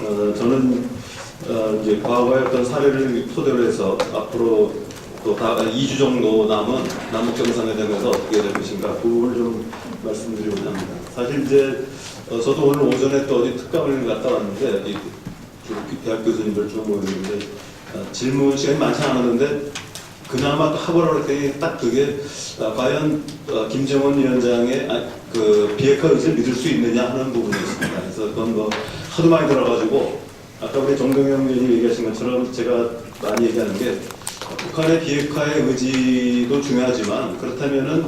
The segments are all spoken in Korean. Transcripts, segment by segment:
저는 이제 과거의 어떤 사례를 토대로 해서 앞으로 또 2주 정도 남은 남북정상회담에서 어떻게 될 것인가 그 부분을 좀 말씀드리고자 합니다. 사실 이제 저도 오늘 오전에 또 어디 특강을 갔다 왔는데 대학 교수님들 좀 모였는데 질문 시간이 많지 않았는데 그나마 또 하보라고 했더니 딱 그게 과연 김정은 위원장의 그 비핵화 의지를 믿을 수 있느냐 하는 부분이었습니다. 그래서 그건 뭐 하도 많이 들어가지고 아까 우리 정동영 의원이 얘기하신 것처럼 제가 많이 얘기하는 게 북한의 비핵화의 의지도 중요하지만 그렇다면은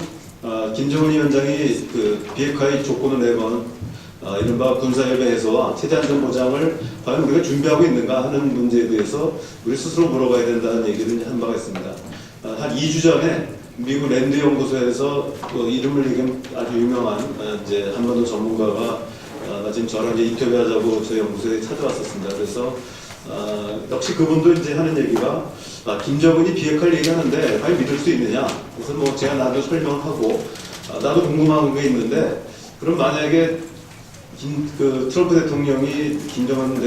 김정은 위원장이 그 비핵화의 조건을 내건 이른바 군사협의 해소와 최대한전 보장을 과연 우리가 준비하고 있는가 하는 문제에 대해서 우리 스스로 물어봐야 된다는 얘기를 한 바가 있습니다. 한 2주 전에 미국 랜드 연구소에서 이름을 얘기하면 아주 유명한 이제 한반도 전문가가 지금 저랑 이제 인터뷰하자고 저희 연구소에 찾아왔었습니다. 그래서 역시 그분도 이제 하는 얘기가 김정은이 비핵화를 얘기하는데 과연 믿을 수 있느냐. 그래서 뭐 제가 나도 설명을 하고 나도 궁금한 게 있는데 그럼 만약에 트럼프 대통령이 김정은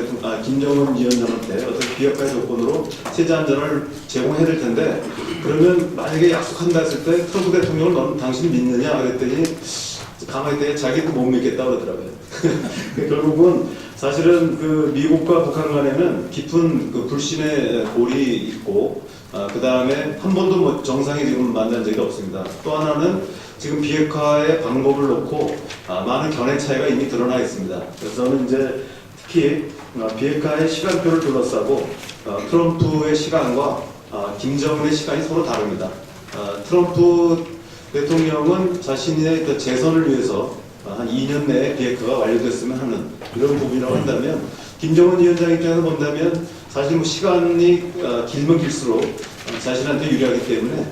위원장한테 어떤 비핵화 조건으로 체제안전을 제공해야 될 텐데 그러면 만약에 약속한다 했을 때 트럼프 대통령을 너는 당신이 믿느냐 그랬더니 가만히 있더니 자기도 못 믿겠다 그러더라고요. 결국은 사실은 그 미국과 북한 간에는 깊은 그 불신의 골이 있고 그 다음에 한 번도 뭐 정상이 지금 만난 적이 없습니다. 또 하나는 지금 비핵화의 방법을 놓고 많은 견해 차이가 이미 드러나 있습니다. 그래서 저는 이제 특히 비핵화의 시간표를 둘러싸고 트럼프의 시간과 김정은의 시간이 서로 다릅니다. 트럼프 대통령은 자신의 그 재선을 위해서 한 2년 내에 비핵화가 완료됐으면 하는 이런 부분이라고 한다면 김정은 위원장 입장에서 본다면 사실 뭐 시간이 길면 길수록 자신한테 유리하기 때문에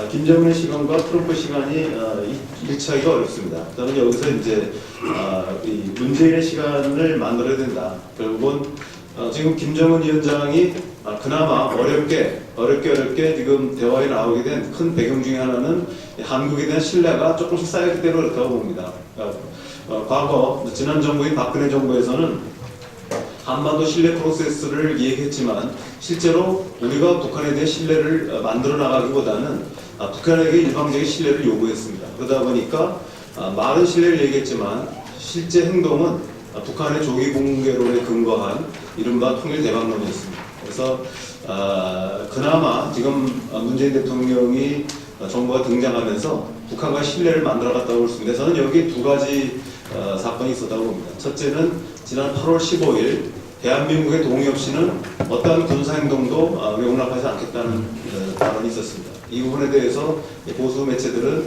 김정은의 시간과 트럼프 시간이 일치하기가 어렵습니다. 저는 여기서 이제 이 문재인의 시간을 만들어야 된다. 결국은 지금 김정은 위원장이 그나마 어렵게 지금 대화에 나오게 된 큰 배경 중에 하나는 한국에 대한 신뢰가 조금씩 쌓였기 때문에 그렇다고 봅니다. 과거 지난 정부인 박근혜 정부에서는 한반도 신뢰 프로세스를 얘기했지만 실제로 우리가 북한에 대한 신뢰를 만들어 나가기보다는 북한에게 일방적인 신뢰를 요구했습니다. 그러다 보니까 말은 신뢰를 얘기했지만 실제 행동은 북한의 조기 공개론에 근거한 이른바 통일 대박론이었습니다. 그래서 그나마 지금 문재인 대통령이 정부가 등장하면서 북한과 신뢰를 만들어갔다고 볼 수 있는데 저는 여기 두 가지 사건이 있었다고 봅니다. 첫째는 지난 8월 15일 대한민국의 동의 없이는 어떠한 군사행동도 용납하지 않겠다는 발언이 있었습니다. 이 부분에 대해서 보수 매체들은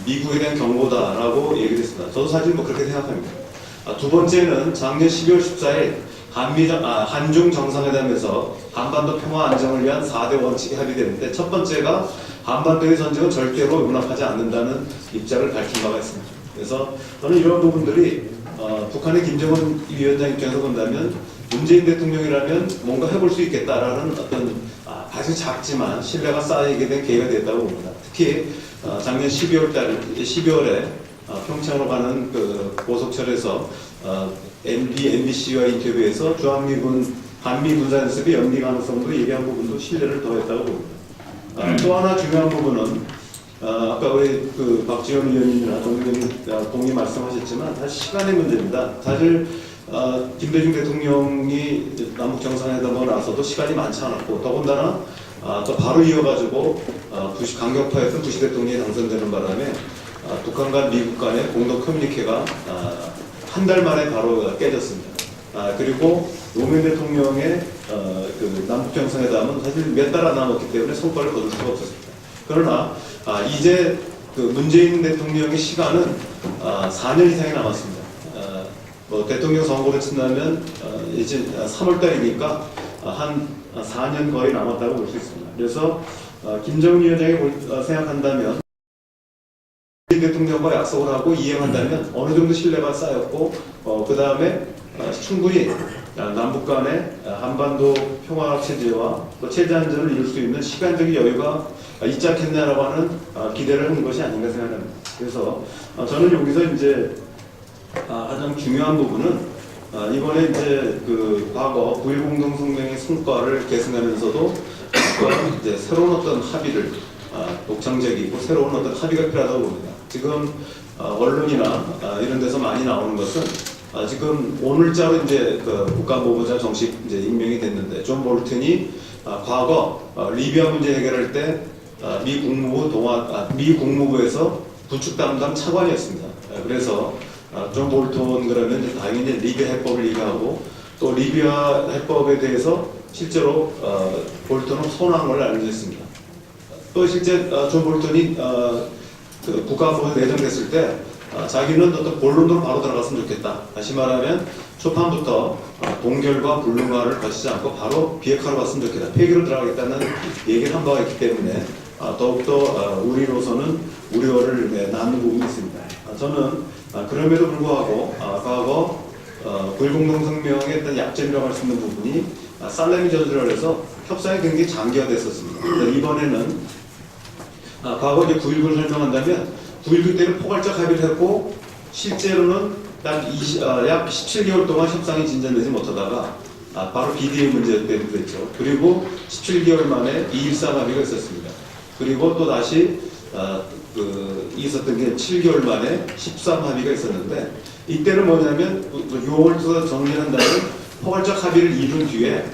미국에 대한 경고다라고 얘기를 했습니다. 저도 사실 뭐 그렇게 생각합니다. 두 번째는 작년 12월 14일 한중 정상회담에서 한반도 평화 안정을 위한 4대 원칙이 합의되는데 첫 번째가 한반도의 전쟁은 절대로 용납하지 않는다는 입장을 밝힌 바가 있습니다. 그래서 저는 이런 부분들이 북한의 김정은 위원장 입장에서 본다면 문재인 대통령이라면 뭔가 해볼 수 있겠다라는 어떤 아주 작지만 신뢰가 쌓이게 된 계기가 됐다고 봅니다. 특히 작년 12월에 평창으로 가는 그 고속철에서 MBC와 인터뷰에서 주한미군 한미 군사연습의 연기 가능성도 얘기한 부분도 신뢰를 더했다고 봅니다. 또 하나 중요한 부분은 아까 우리 그 박지원 의원님이나 정의원님 동의 말씀하셨지만 사실 시간의 문제입니다. 사실 김대중 대통령이 남북 정상회담하고 나서도 시간이 많지 않았고 더군다나 또 바로 이어가지고 강경파였던 부시 대통령이 당선되는 바람에 북한과 미국 간의 공동 커뮤니케가 한 달 만에 바로 깨졌습니다. 그리고 노무현 대통령의 그 남북 정상회담은 사실 몇 달 안 남았기 때문에 성과를 거둘 수가 없었습니다. 그러나 이제 그 문재인 대통령의 시간은 4년 이상이 남았습니다. 뭐 대통령 선거를 친다면 이제 3월 달이니까 한 4년 거의 남았다고 볼 수 있습니다. 그래서 김정은 위원장이 생각한다면 문재인 대통령과 약속을 하고 이행한다면 어느 정도 신뢰가 쌓였고 그 다음에 충분히 남북 간의 한반도 평화 체제와 또 체제 안전을 이룰 수 있는 시간적인 여유가 있지 않겠냐라고 하는 기대를 하는 것이 아닌가 생각합니다. 그래서 저는 여기서 이제 가장 중요한 부분은 이번에 이제 그 과거 과거 9.1 공동성명의 성과를 계승하면서도 이제 새로운 어떤 합의를 독창적이고 새로운 어떤 합의가 필요하다고 봅니다. 지금 언론이나 이런 데서 많이 나오는 것은 지금 오늘자로 이제 그 국가보고자 정식 이제 임명이 됐는데 존 볼튼이 과거 리비아 문제 해결할 때 미 국무부에서 구축 담당 차관이었습니다. 그래서 존 볼튼 그러면 이제 당연히 리비아 해법을 얘기하고 또 리비아 해법에 대해서 실제로 볼튼은 선호한 걸 알려져 있습니다. 또 실제 존 볼튼이 그 국가보고에 내정됐을 때 자기는 어떤 본론으로 바로 들어갔으면 좋겠다. 다시 말하면 초판부터 동결과 불능화를 거치지 않고 바로 비핵화로 갔으면 좋겠다. 폐기로 들어가겠다는 얘기를 한 바가 있기 때문에 더욱더 우리로서는 우려를 낳는 부분이 있습니다. 저는 그럼에도 불구하고 과거 9.1 공동성명의 어떤 약점이라고 할 수 있는 부분이 살라미 저지를 해서 협상이 굉장히 장기화됐었습니다. 이번에는 과거 이제 9.19를 설명한다면 9.19 때는 포괄적 합의를 했고 실제로는 약 17개월 동안 협상이 진전되지 못하다가 바로 BDA 문제 때문에 그랬죠. 그리고 17개월 만에 2.13 합의가 있었습니다. 그리고 또 다시 있었던 게 7개월 만에 13 합의가 있었는데 이때는 뭐냐면 6월부터 정리한다면 포괄적 합의를 이룬 뒤에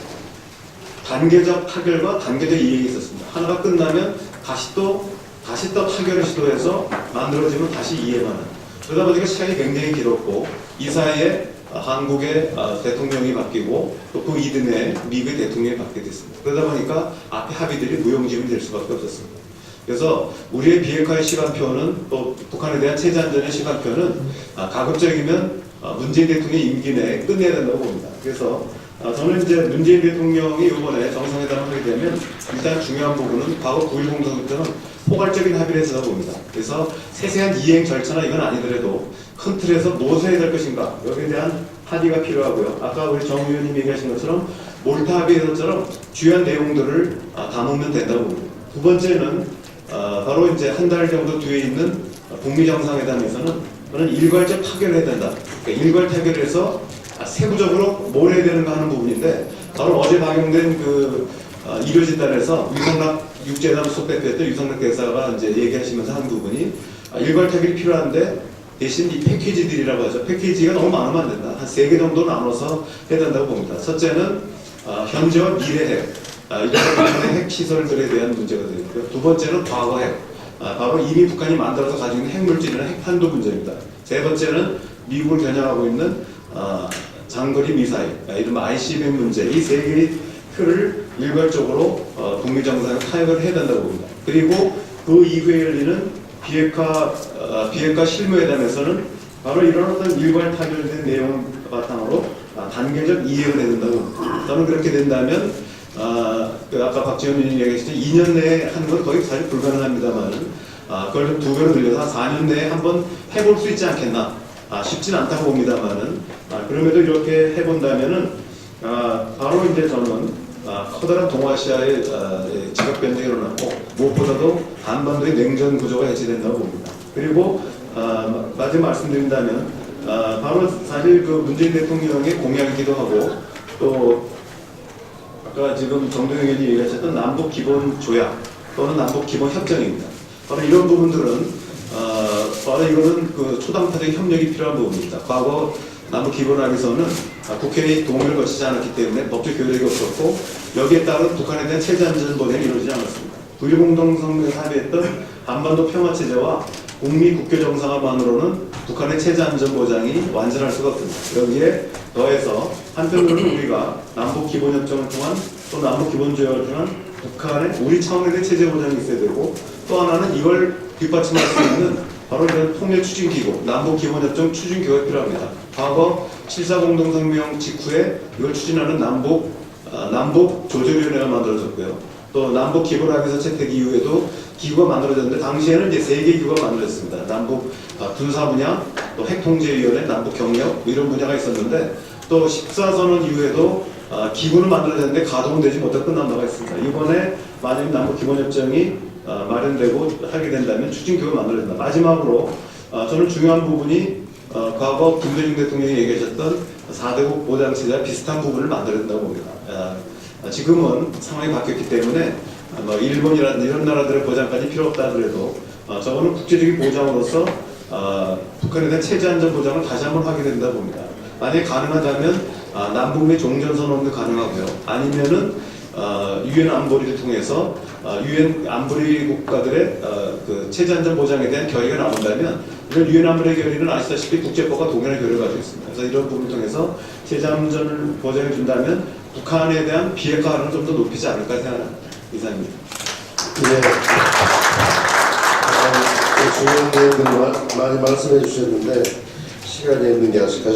단계적 타결과 단계적 이행이 있었습니다. 하나가 끝나면 다시 또 타결을 시도해서 만들어지면 다시 이행하는. 그러다 보니까 시간이 굉장히 길었고 이 사이에 한국의 대통령이 바뀌고 또 그 이듬해 미국의 대통령이 바뀌게 됐습니다. 그러다 보니까 앞에 합의들이 무용지물이 될 수밖에 없었습니다. 그래서 우리의 비핵화의 시간표는 또 북한에 대한 체제 안전의 시간표는 가급적이면 문재인 대통령의 임기 내에 끝내야 된다고 봅니다. 그래서 저는 이제 문재인 대통령이 이번에 정상회담을 하게 되면 일단 중요한 부분은 과거 9.1 공동성명 포괄적인 합의를 했다고 봅니다. 그래서 세세한 이행 절차나 이건 아니더라도 큰 틀에서 무엇을 해야 될 것인가 여기에 대한 합의가 필요하고요. 아까 우리 정 의원님 얘기하신 것처럼 몰타 합의에서처럼 주요한 내용들을 담으면 된다고 봅니다. 두 번째는 바로 이제 한 달 정도 뒤에 있는 북미 정상회담에서는 저는 일괄적 타결을 해야 된다. 그러니까 일괄 타결해서 세부적으로 뭘 해야 되는가 하는 부분인데 바로 어제 방영된 그 일요진단에서 유성락 육재단 속대표였던 유성락 대사가 이제 얘기하시면서 한 부분이 일괄 타결이 필요한데 대신 이 패키지들이라고 하죠. 패키지가 너무 많으면 안 된다. 한 3개 정도 나눠서 해야 된다고 봅니다. 첫째는 현재와 미래 핵, 이런 핵 시설들에 대한 문제가 되고요. 두 번째는 과거 핵, 바로 이미 북한이 만들어서 가지고 있는 핵물질이나 핵탄두 문제입니다. 세 번째는 미국을 겨냥하고 있는 장거리 미사일, 이른바 ICBM 문제, 이 세 개의 틀을 일괄적으로 북미 정상에 타협을 해야 된다고 봅니다. 그리고 그 이후에 열리는 비핵화 실무회담에서는 바로 이런 어떤 일괄 타결된 내용 바탕으로 단계적 이행을 해야 된다고 봅니다. 저는 그렇게 된다면 아까 박지원 의원님 얘기하셨죠. 2년 내에 하는 건 거의 사실 불가능합니다만 그걸 좀 2배로 늘려서 한 4년 내에 한번 해볼 수 있지 않겠나. 쉽진 않다고 봅니다만은 그럼에도 이렇게 해본다면은 바로 이제 저는 커다란 동아시아의 지각 변동이 일어나고 무엇보다도 한반도의 냉전 구조가 해체된다고 봅니다. 그리고 마지막 말씀드린다면 바로 사실 그 문재인 대통령의 공약이기도 하고 또 아까 지금 정동영 의원이 얘기하셨던 남북 기본 조약 또는 남북 기본 협정입니다. 바로 이런 부분들은 바로 이거는 그 초당파적 협력이 필요한 부분입니다. 과거 남북 기본 합의서는 국회의 동의를 거치지 않았기 때문에 법적 효력이 없었고 여기에 따른 북한에 대한 체제 안전 보장이 이루어지지 않았습니다. 9.1 공동성명에 합의했던 한반도 평화 체제와 북미 국교 정상화만으로는 북한의 체제 안전 보장이 완전할 수가 없습니다. 여기에 더해서 한편으로는 우리가 남북 기본 협정을 통한 또 남북 기본 조약을 통한 북한의 우리 차원에 대한 체제 보장이 있어야 되고 또 하나는 이걸 뒷받침할 수 있는 바로 이런 통일 추진기구, 남북 기본 협정 추진기구가 필요합니다. 과거 7.4 공동성명 직후에 이걸 추진하는 남북 조절위원회가 만들어졌고요. 또 남북 기본 합의서 채택 이후에도 기구가 만들어졌는데 당시에는 이제 3개 기구가 만들어졌습니다. 남북 군사 분야, 또 핵통제위원회, 남북 경력 이런 분야가 있었는데 또 14선언 이후에도 기구는 만들어졌는데 가동은 되지 못하고 끝난 바가 있습니다. 이번에 만약 남북 기본 협정이 마련되고 하게 된다면 추진기구가 만들어진다. 마지막으로 저는 중요한 부분이 과거 김대중 대통령이 얘기하셨던 4대국 보장체제와 비슷한 부분을 만들어야 된다고 봅니다. 지금은 상황이 바뀌었기 때문에 일본이라든지 이런 나라들의 보장까지 필요 없다 하더라도 저거는 국제적인 보장으로서 북한에 대한 체제 안전 보장을 다시 한번 하게 된다고 봅니다. 만약에 가능하다면 남북미 종전선언도 가능하고요. 아니면은 유엔 안보리를 통해서 유엔 안보리 국가들의 그 체제 안전 보장에 대한 결의가 나온다면 이런 유엔 안보리 결의는 아시다시피 국제법과 동일한 결의를 가지고 있습니다. 그래서 이런 부분을 통해서 체제 안전을 보장해 준다면 북한에 대한 비핵화 가능을 좀 더 높이지 않을까 생각합니다. 이상입니다. 네. 중요한 내용들 많이 말씀해 주셨는데 시간이 없는 게 아쉽다.